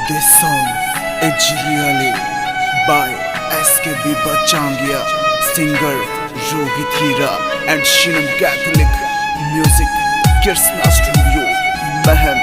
This song is really by SKB Bachangia, singer Rohit Hira and Shinam Catholic. Music Kirsna Studio, Maham.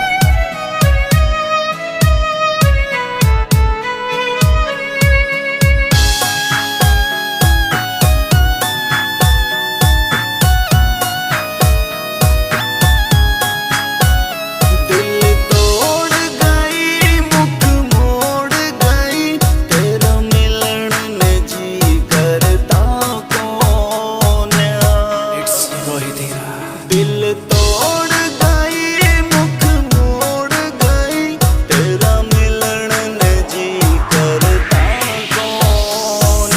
दिल तोड़ गई, मुख मोड़ गई, तेरा मिलन ने जी करता कौन?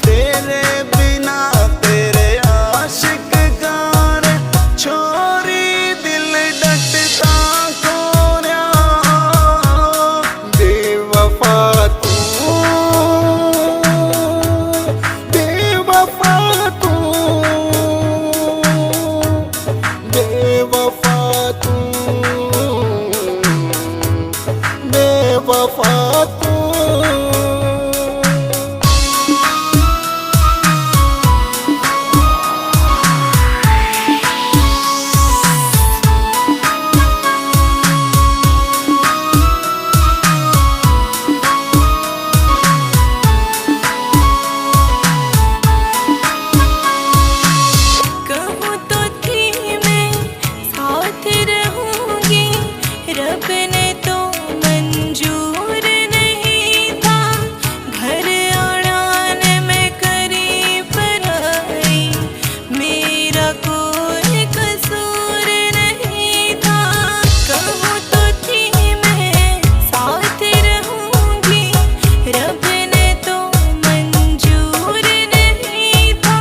तेरे बिना तेरे आशिक गाने छोरी दिल डटता कौन? बेवफा तू, बेवफा तू, बेवफा तू, बेवफा तू। रब ने तो मंजूर नहीं था, घर आने में करी पराई, मेरा कोई कसूर नहीं था। कहूँ तो थी मैं साथ रहूँगी, रब ने तो मंजूर नहीं था,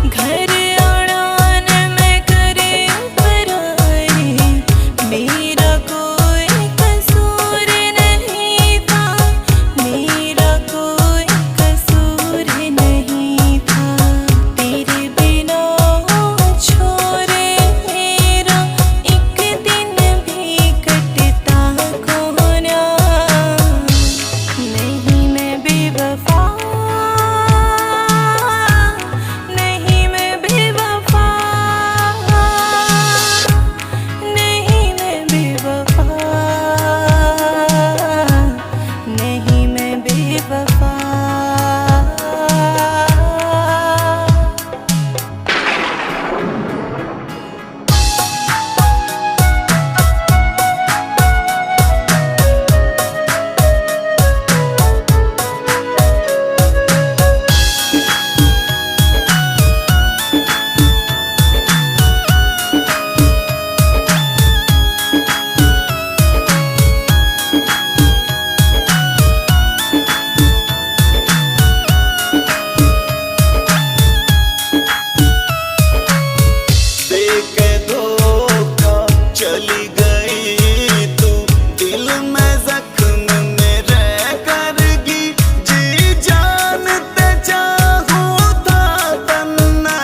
घर आने में करी पराई, मेरा चली गई तू दिल में जख्म में रह करगी, जी जानते चाहूं था तन्ना,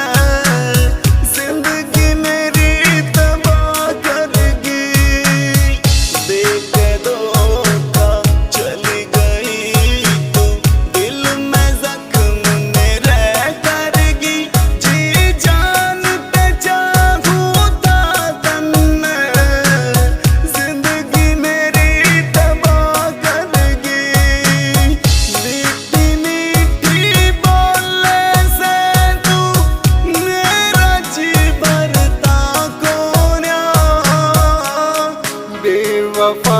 जिंदगी मेरी तबाह करगी। देख धोखा चली गई तू दिल में जख्म में रह करगी, जी जानते चाहूं था तन्ना, बेवफा।